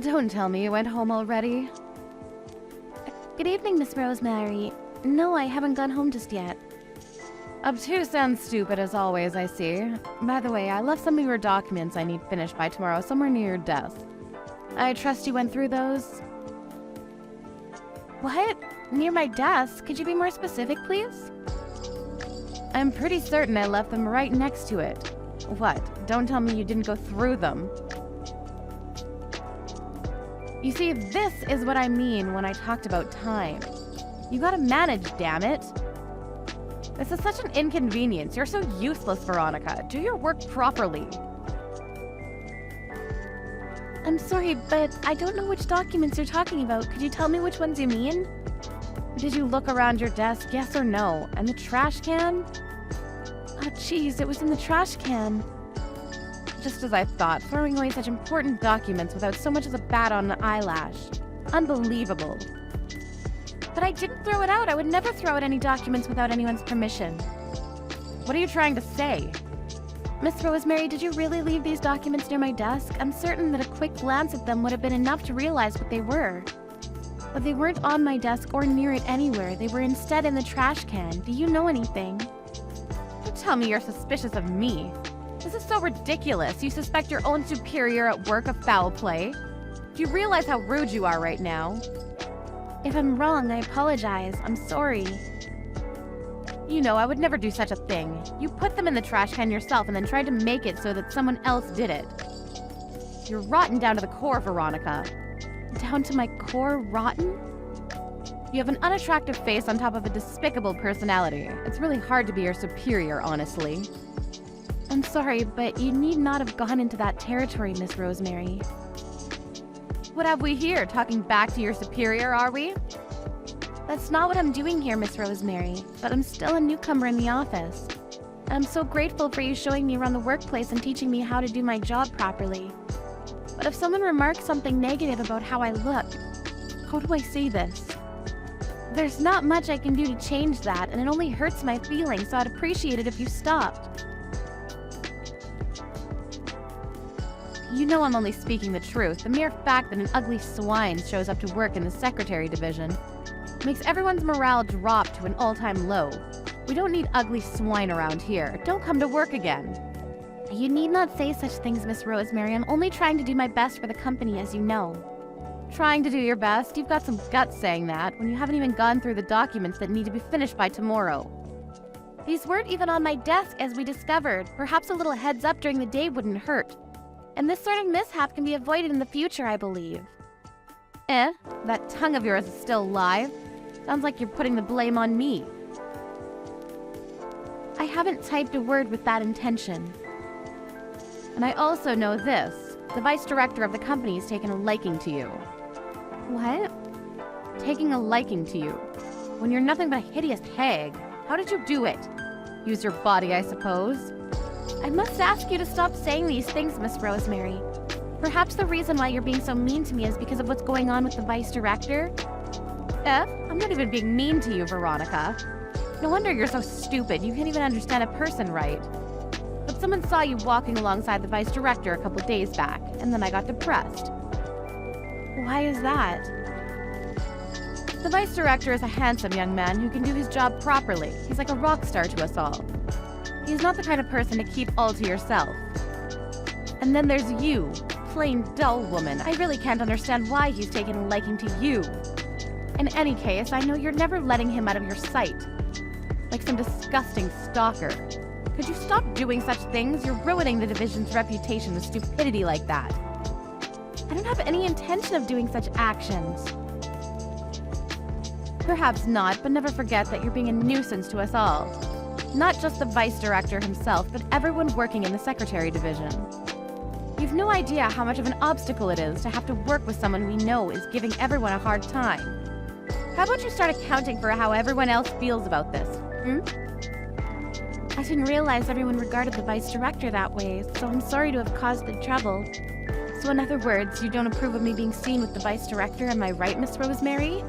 Don't tell me you went home already. Good evening, Miss Rosemary. No, I haven't gone home just yet. Obtuse and stupid as always, I see. By the way, I left some of your documents I need finished by tomorrow somewhere near your desk. I trust you went through those? What? Near my desk? Could you be more specific, please? I'm pretty certain I left them right next to it. What? Don't tell me you didn't go through them. You see, this is what I mean when I talked about time. You gotta manage, damn it. This is such an inconvenience. You're so useless, Veronica. Do your work properly. I'm sorry, but I don't know which documents you're talking about. Could you tell me which ones you mean? Did you look around your desk, yes or no? And the trash can? Oh, jeez, it was in the trash can. Just as I thought, throwing away such important documents without so much as a bat on an eyelash. Unbelievable. But I didn't throw it out. I would never throw out any documents without anyone's permission. What are you trying to say? Miss Rosemary, did you really leave these documents near my desk? I'm certain that a quick glance at them would have been enough to realize what they were. But they weren't on my desk or near it anywhere. They were instead in the trash can. Do you know anything? Don't tell me you're suspicious of me. This is so ridiculous. You suspect your own superior at work of foul play? Do you realize how rude you are right now? If I'm wrong, I apologize. I'm sorry. You know, I would never do such a thing. You put them in the trash can yourself and then tried to make it so that someone else did it. You're rotten down to the core, Veronica. Down to my core, rotten? You have an unattractive face on top of a despicable personality. It's really hard to be your superior, honestly. I'm sorry, but you need not have gone into that territory, Miss Rosemary. What have we here? Talking back to your superior, are we? That's not what I'm doing here, Miss Rosemary, but I'm still a newcomer in the office. And I'm so grateful for you showing me around the workplace and teaching me how to do my job properly. But if someone remarks something negative about how I look, how do I say this? There's not much I can do to change that, and it only hurts my feelings, so I'd appreciate it if you stopped. You know I'm only speaking the truth. The mere fact that an ugly swine shows up to work in the secretary division makes everyone's morale drop to an all-time low. We don't need ugly swine around here. Don't come to work again. You need not say such things, Miss Rosemary. I'm only trying to do my best for the company, as you know. Trying to do your best? You've got some guts saying that when you haven't even gone through the documents that need to be finished by tomorrow. These weren't even on my desk, as we discovered. Perhaps a little heads up during the day wouldn't hurt. And this sort of mishap can be avoided in the future, I believe. That tongue of yours is still live. Sounds like you're putting the blame on me. I haven't typed a word with that intention. And I also know this. The vice director of the company has taken a liking to you. What? Taking a liking to you. When you're nothing but a hideous hag. How did you do it? Use your body, I suppose. I must ask you to stop saying these things, Miss Rosemary. Perhaps the reason why you're being so mean to me is because of what's going on with the vice director? I'm not even being mean to you, Veronica. No wonder you're so stupid. You can't even understand a person right. But someone saw you walking alongside the vice director a couple days back, and then I got depressed. Why is that? The vice director is a handsome young man who can do his job properly. He's like a rock star to us all. He's not the kind of person to keep all to yourself. And then there's you, plain dull woman. I really can't understand why he's taken a liking to you. In any case, I know you're never letting him out of your sight. Like some disgusting stalker. Could you stop doing such things? You're ruining the division's reputation with stupidity like that. I don't have any intention of doing such actions. Perhaps not, but never forget that you're being a nuisance to us all. Not just the vice director himself, but everyone working in the secretary division. You've no idea how much of an obstacle it is to have to work with someone we know is giving everyone a hard time. How about you start accounting for how everyone else feels about this, I didn't realize everyone regarded the vice director that way, so I'm sorry to have caused the trouble. So in other words, you don't approve of me being seen with the vice director, am I right, Miss Rosemary?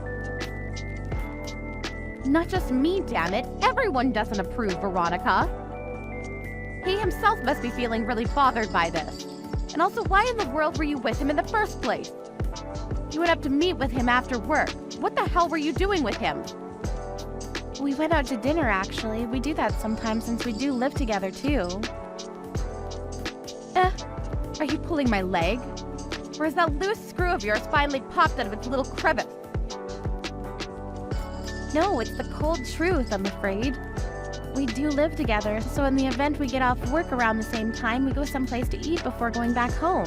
Not just me, damn it. Everyone doesn't approve, Veronica. He himself must be feeling really bothered by this. And also, why in the world were you with him in the first place? You went up to meet with him after work. What the hell were you doing with him? We went out to dinner, actually. We do that sometimes since we do live together, too. Are you pulling my leg? Or is that loose screw of yours finally popped out of its little crevice? No, it's the cold truth, I'm afraid. We do live together, so in the event we get off work around the same time, we go someplace to eat before going back home.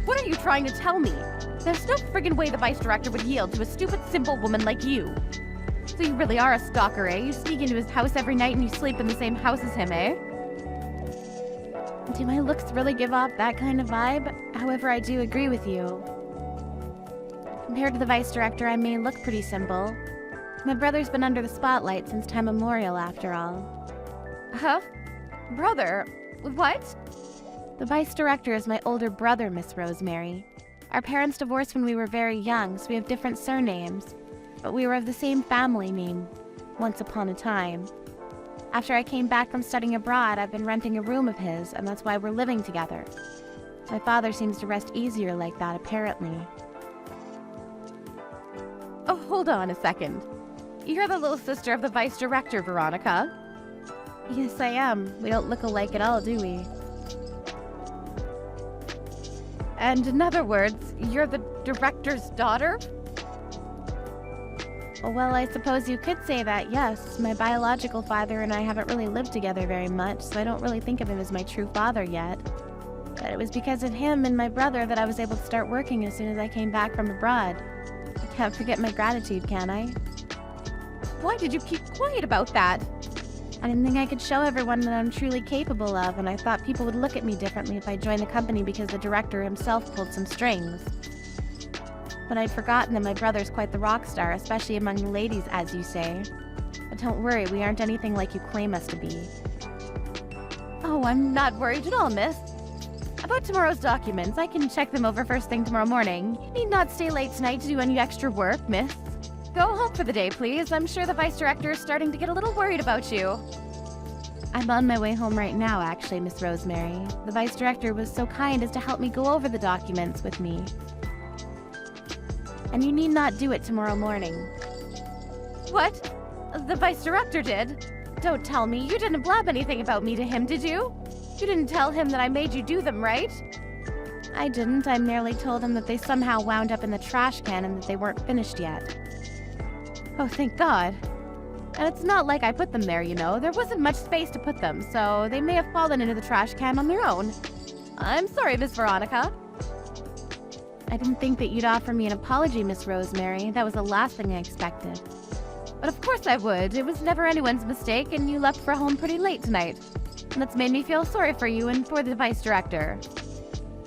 What are you trying to tell me? There's no friggin' way the vice director would yield to a stupid, simple woman like you. So you really are a stalker, eh? You sneak into his house every night and you sleep in the same house as him, eh? Do my looks really give off that kind of vibe? However, I do agree with you. Compared to the vice director, I may look pretty simple. My brother's been under the spotlight since time immemorial, after all. Huh? Brother? What? The vice director is my older brother, Miss Rosemary. Our parents divorced when we were very young, so we have different surnames. But we were of the same family name, once upon a time. After I came back from studying abroad, I've been renting a room of his, and that's why we're living together. My father seems to rest easier like that, apparently. Oh, hold on a second. You're the little sister of the vice director, Veronica. Yes, I am. We don't look alike at all, do we? And in other words, you're the director's daughter? Well, I suppose you could say that, yes. My biological father and I haven't really lived together very much, so I don't really think of him as my true father yet. But it was because of him and my brother that I was able to start working as soon as I came back from abroad. I can't forget my gratitude, can I? Why did you keep quiet about that? I didn't think I could show everyone that I'm truly capable of, and I thought people would look at me differently if I joined the company because the director himself pulled some strings. But I'd forgotten that my brother's quite the rock star, especially among the ladies, as you say. But don't worry, we aren't anything like you claim us to be. Oh, I'm not worried at all, miss. About tomorrow's documents, I can check them over first thing tomorrow morning. You need not stay late tonight to do any extra work, miss. Go home for the day, please. I'm sure the vice director is starting to get a little worried about you. I'm on my way home right now, actually, Miss Rosemary. The vice director was so kind as to help me go over the documents with me. And you need not do it tomorrow morning. What? The vice director did? Don't tell me. You didn't blab anything about me to him, did you? You didn't tell him that I made you do them, right? I didn't. I merely told him that they somehow wound up in the trash can and that they weren't finished yet. Oh, thank God. And it's not like I put them there, you know. There wasn't much space to put them, so they may have fallen into the trash can on their own. I'm sorry, Miss Veronica. I didn't think that you'd offer me an apology, Miss Rosemary. That was the last thing I expected. But of course I would. It was never anyone's mistake, and you left for home pretty late tonight. And that's made me feel sorry for you and for the vice director.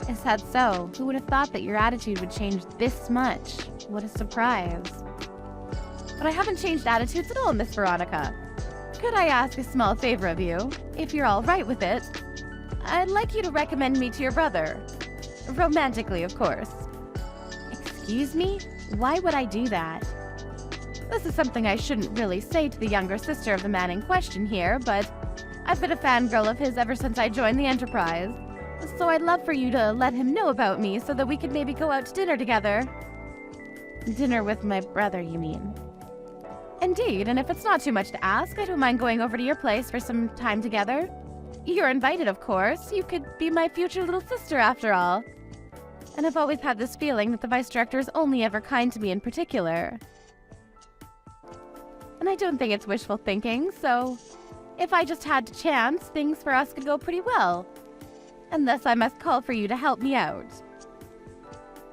Is that so? Who would have thought that your attitude would change this much? What a surprise. But I haven't changed attitudes at all, Miss Veronica. Could I ask a small favor of you, if you're all right with it? I'd like you to recommend me to your brother. Romantically, of course. Excuse me? Why would I do that? This is something I shouldn't really say to the younger sister of the man in question here, but I've been a fangirl of his ever since I joined the Enterprise. So I'd love for you to let him know about me so that we could maybe go out to dinner together. Dinner with my brother, you mean? Indeed, and if it's not too much to ask, I don't mind going over to your place for some time together. You're invited, of course. You could be my future little sister, after all. And I've always had this feeling that the vice director is only ever kind to me in particular. And I don't think it's wishful thinking, so if I just had to chance, things for us could go pretty well. And thus I must call for you to help me out.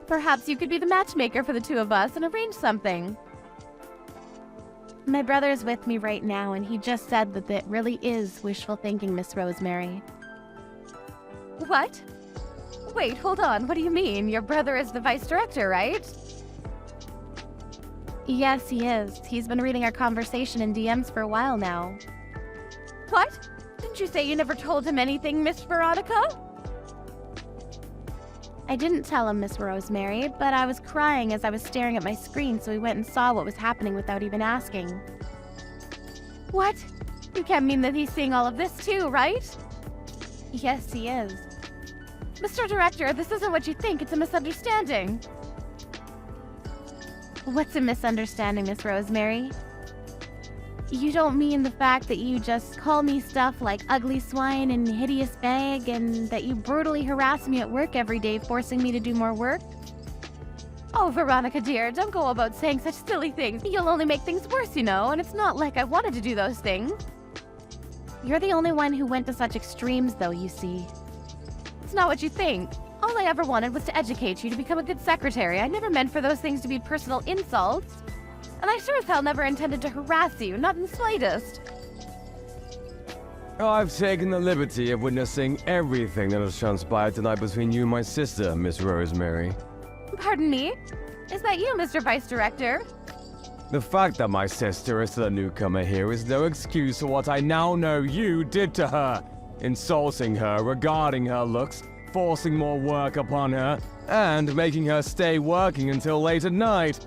Perhaps you could be the matchmaker for the two of us and arrange something. My brother is with me right now, and he just said that it really is wishful thinking, Miss Rosemary. What? Wait, hold on. What do you mean? Your brother is the vice director, right? Yes, he is. He's been reading our conversation in DMs for a while now. What? Didn't you say you never told him anything, Miss Veronica? I didn't tell him, Miss Rosemary, but I was crying as I was staring at my screen, so he went and saw what was happening without even asking. What? You can't mean that he's seeing all of this too, right? Yes, he is. Mr. Director, this isn't what you think. It's a misunderstanding. What's a misunderstanding, Miss Rosemary? You don't mean the fact that you just call me stuff like ugly swine and hideous bag, and that you brutally harass me at work every day, forcing me to do more work? Oh, Veronica dear, don't go about saying such silly things. You'll only make things worse, you know, and it's not like I wanted to do those things. You're the only one who went to such extremes, though, you see. It's not what you think. All I ever wanted was to educate you to become a good secretary. I never meant for those things to be personal insults. And I sure as hell never intended to harass you, not in the slightest. I've taken the liberty of witnessing everything that has transpired tonight between you and my sister, Miss Rosemary. Pardon me? Is that you, Mr. Vice Director? The fact that my sister is still a newcomer here is no excuse for what I now know you did to her. Insulting her regarding her looks, forcing more work upon her, and making her stay working until late at night.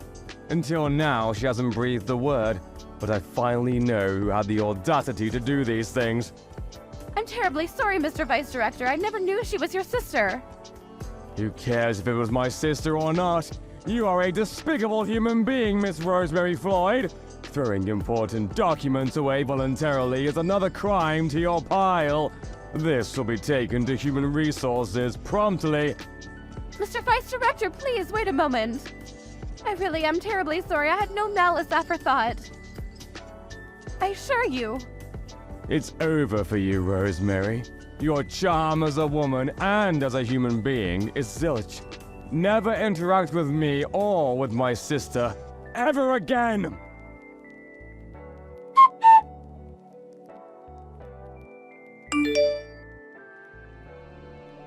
Until now, she hasn't breathed a word, but I finally know who had the audacity to do these things. I'm terribly sorry, Mr. Vice Director. I never knew she was your sister. Who cares if it was my sister or not? You are a despicable human being, Miss Rosemary Floyd. Throwing important documents away voluntarily is another crime to your pile. This will be taken to Human Resources promptly. Mr. Vice Director, please wait a moment. I really am terribly sorry. I had no malice aforethought. I assure you. It's over for you, Rosemary. Your charm as a woman and as a human being is zilch. Never interact with me or with my sister ever again!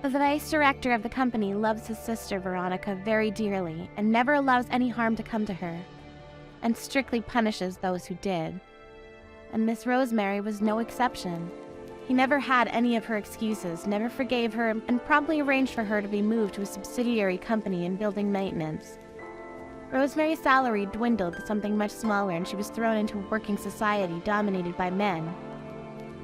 The vice director of the company loves his sister Veronica very dearly and never allows any harm to come to her, and strictly punishes those who did. And Miss Rosemary was no exception. He never had any of her excuses, never forgave her, and promptly arranged for her to be moved to a subsidiary company in building maintenance. Rosemary's salary dwindled to something much smaller, and she was thrown into a working society dominated by men.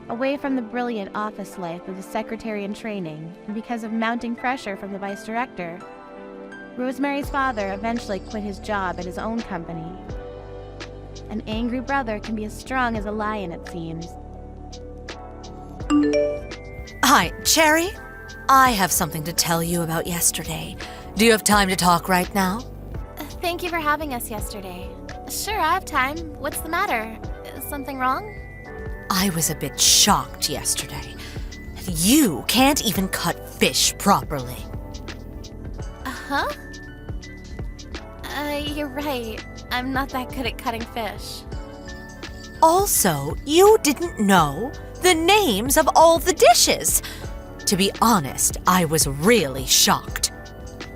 Away from the brilliant office life of the secretary in training, and because of mounting pressure from the vice director, Rosemary's father eventually quit his job at his own company. An angry brother can be as strong as a lion, it seems. Hi, Cherry. I have something to tell you about yesterday. Do you have time to talk right now? Thank you for having us yesterday. Sure, I have time. What's the matter? Is something wrong? I was a bit shocked yesterday. You can't even cut fish properly. Huh? You're right. I'm not that good at cutting fish. Also, you didn't know the names of all the dishes. To be honest, I was really shocked.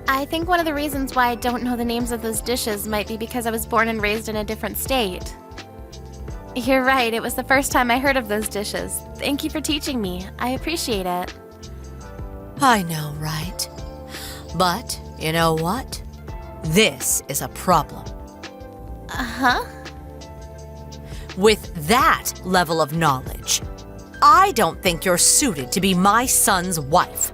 I think one of the reasons why I don't know the names of those dishes might be because I was born and raised in a different state. You're right, it was the first time I heard of those dishes. Thank you for teaching me. I appreciate it. I know, right? But, you know what? This is a problem. Uh-huh? With that level of knowledge, I don't think you're suited to be my son's wife.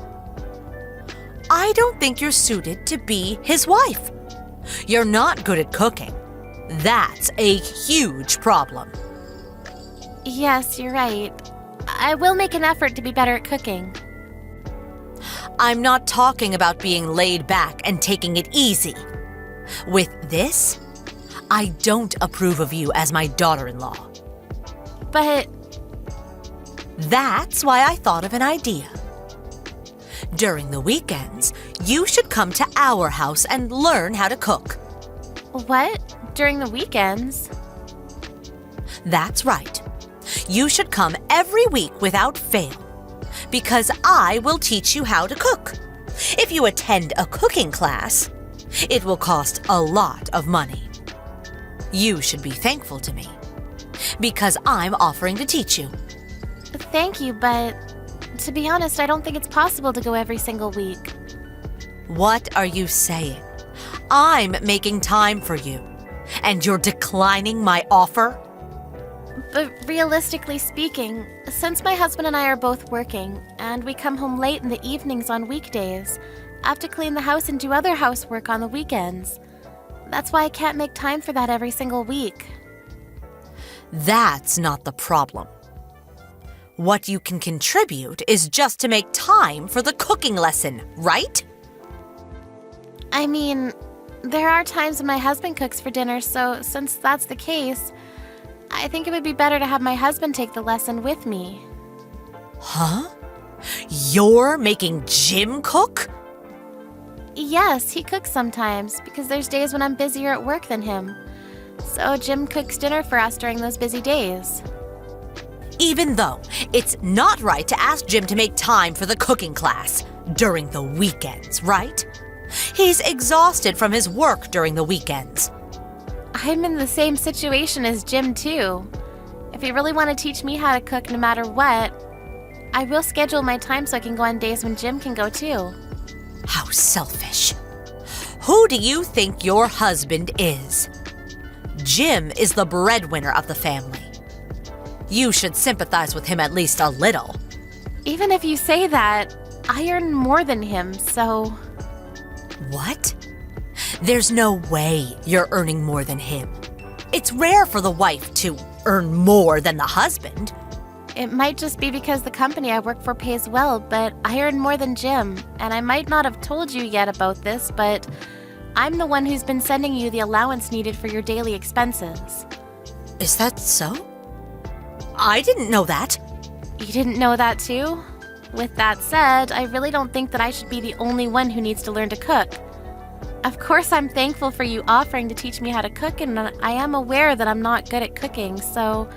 I don't think you're suited to be his wife. You're not good at cooking. That's a huge problem. Yes, you're right. I will make an effort to be better at cooking. I'm not talking about being laid back and taking it easy. With this, I don't approve of you as my daughter-in-law. But That's why I thought of an idea. During the weekends, you should come to our house and learn how to cook. what? During the weekends? That's right. You should come every week without fail, because I will teach you how to cook. If you attend a cooking class, it will cost a lot of money. You should be thankful to me, because I'm offering to teach you. Thank you, but to be honest, I don't think it's possible to go every single week. What are you saying? I'm making time for you, and you're declining my offer? But realistically speaking, since my husband and I are both working, and we come home late in the evenings on weekdays, I have to clean the house and do other housework on the weekends. That's why I can't make time for that every single week. That's not the problem. What you can contribute is just to make time for the cooking lesson, right? I mean, there are times when my husband cooks for dinner, so since that's the case, I think it would be better to have my husband take the lesson with me. Huh? You're making Jim cook? Yes, he cooks sometimes, because there's days when I'm busier at work than him. So Jim cooks dinner for us during those busy days. Even though it's not right to ask Jim to make time for the cooking class during the weekends, right? He's exhausted from his work during the weekends. I'm in the same situation as Jim, too. If you really want to teach me how to cook no matter what, I will schedule my time so I can go on days when Jim can go, too. How selfish. Who do you think your husband is? Jim is the breadwinner of the family. You should sympathize with him at least a little. Even if you say that, I earn more than him, so... What? There's no way you're earning more than him. It's rare for the wife to earn more than the husband. It might just be because the company I work for pays well, but I earn more than Jim, and I might not have told you yet about this, but I'm the one who's been sending you the allowance needed for your daily expenses. Is that so? I didn't know that. You didn't know that too? With that said, I really don't think that I should be the only one who needs to learn to cook. Of course, I'm thankful for you offering to teach me how to cook, and I am aware that I'm not good at cooking, so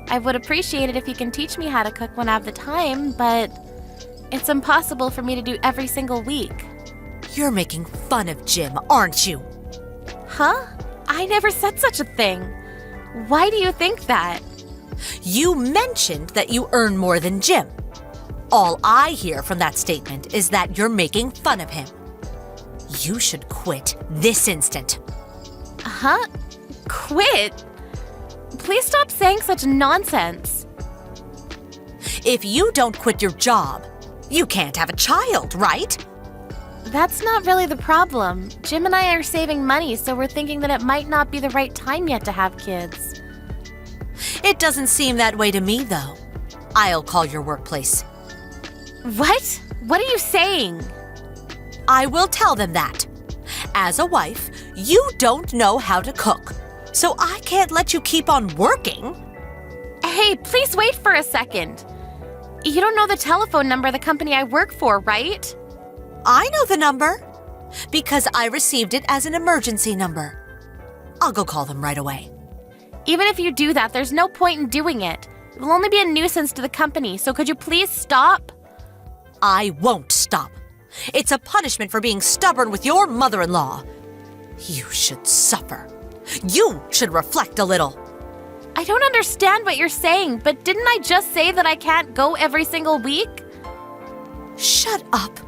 I would appreciate it if you can teach me how to cook when I have the time, but it's impossible for me to do every single week. You're making fun of Jim, aren't you? Huh? I never said such a thing. Why do you think that? You mentioned that you earn more than Jim. All I hear from that statement is that you're making fun of him. You should quit this instant. Huh? Quit? Please stop saying such nonsense. If you don't quit your job, you can't have a child, right? That's not really the problem. Jim and I are saving money, so we're thinking that it might not be the right time yet to have kids. It doesn't seem that way to me, though. I'll call your workplace. What? What are you saying? I will tell them that. As a wife, you don't know how to cook, so I can't let you keep on working. Hey, please wait for a second. You don't know the telephone number of the company I work for, right? I know the number, because I received it as an emergency number. I'll go call them right away. Even if you do that, there's no point in doing it. It will only be a nuisance to the company, so could you please stop? I won't stop. It's a punishment for being stubborn with your mother-in-law. You should suffer. You should reflect a little. I don't understand what you're saying, but didn't I just say that I can't go every single week? Shut up.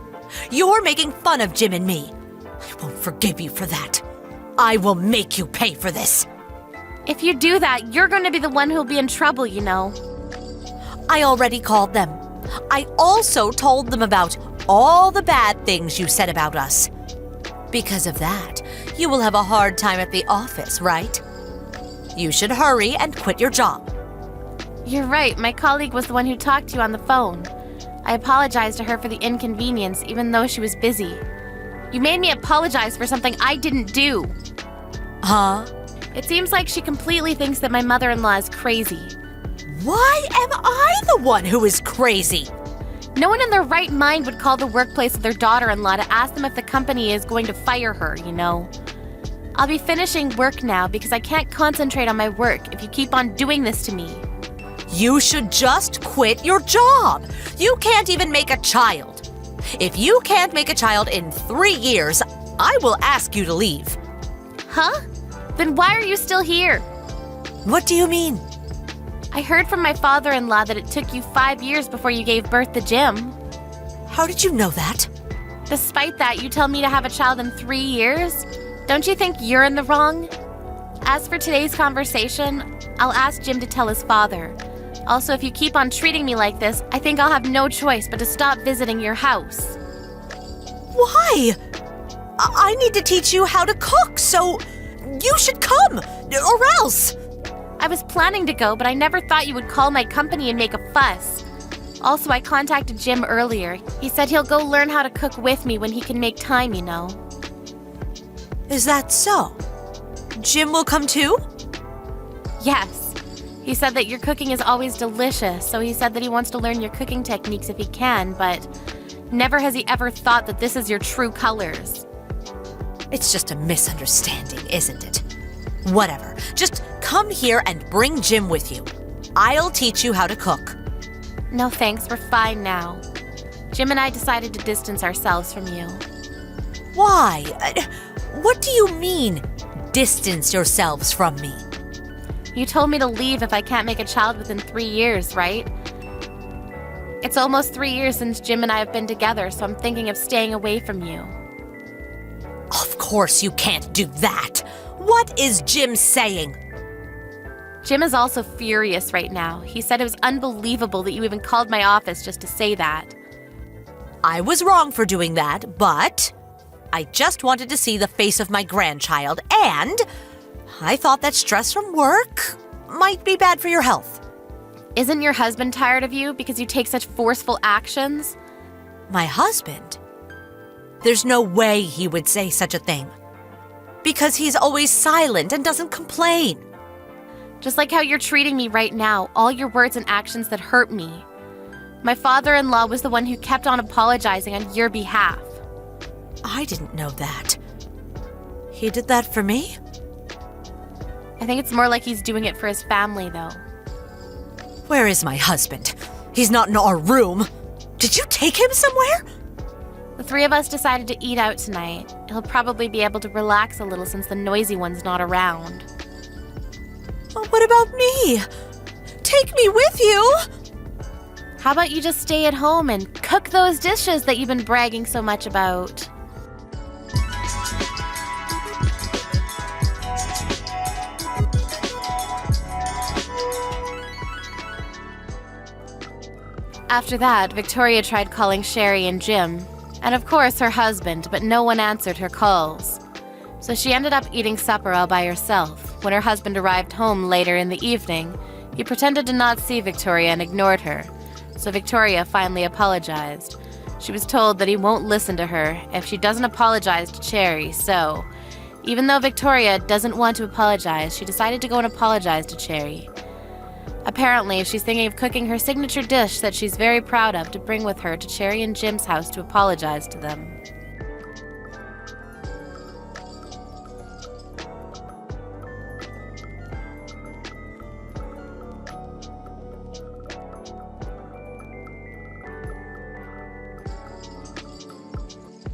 You're making fun of Jim and me. I won't forgive you for that. I will make you pay for this. If you do that, you're going to be the one who'll be in trouble, you know. I already called them. I also told them about all the bad things you said about us. Because of that, you will have a hard time at the office, right? You should hurry and quit your job. You're right, my colleague was the one who talked to you on the phone. I apologized to her for the inconvenience, even though she was busy. You made me apologize for something I didn't do. Huh? It seems like she completely thinks that my mother-in-law is crazy. Why am I the one who is crazy? No one in their right mind would call the workplace of their daughter-in-law to ask them if the company is going to fire her, you know. I'll be finishing work now because I can't concentrate on my work if you keep on doing this to me. You should just quit your job. You can't even make a child. If you can't make a child in 3 years, I will ask you to leave. Huh? Then why are you still here? What do you mean? I heard from my father-in-law that it took you 5 years before you gave birth to Jim. How did you know that? Despite that, you tell me to have a child in 3 years? Don't you think you're in the wrong? As for today's conversation, I'll ask Jim to tell his father. Also, if you keep on treating me like this, I think I'll have no choice but to stop visiting your house. Why? I need to teach you how to cook, so you should come, or else. I was planning to go, but I never thought you would call my company and make a fuss. Also, I contacted Jim earlier. He said he'll go learn how to cook with me when he can make time, you know. Is that so? Jim will come too? Yes. He said that your cooking is always delicious, so he said that he wants to learn your cooking techniques if he can, but never has he ever thought that this is your true colors. It's just a misunderstanding, isn't it? Whatever. Just come here and bring Jim with you. I'll teach you how to cook. No thanks, we're fine now. Jim and I decided to distance ourselves from you. Why? What do you mean, distance yourselves from me? You told me to leave if I can't make a child within 3 years, right? It's almost 3 years since Jim and I have been together, so I'm thinking of staying away from you. Of course you can't do that. What is Jim saying? Jim is also furious right now. He said it was unbelievable that you even called my office just to say that. I was wrong for doing that, but I just wanted to see the face of my grandchild, and I thought that stress from work might be bad for your health. Isn't your husband tired of you because you take such forceful actions? My husband? There's no way he would say such a thing. Because he's always silent and doesn't complain. Just like how you're treating me right now, all your words and actions that hurt me. My father-in-law was the one who kept on apologizing on your behalf. I didn't know that. He did that for me? I think it's more like he's doing it for his family, though. Where is my husband? He's not in our room. Did you take him somewhere? The three of us decided to eat out tonight. He'll probably be able to relax a little since the noisy one's not around. What about me? Take me with you! How about you just stay at home and cook those dishes that you've been bragging so much about? After that, Victoria tried calling Sherry and Jim, and of course her husband, but no one answered her calls. So she ended up eating supper all by herself. When her husband arrived home later in the evening, he pretended to not see Victoria and ignored her. So Victoria finally apologized. She was told that he won't listen to her if she doesn't apologize to Cherry, so even though Victoria doesn't want to apologize, she decided to go and apologize to Cherry. Apparently, she's thinking of cooking her signature dish that she's very proud of to bring with her to Cherry and Jim's house to apologize to them.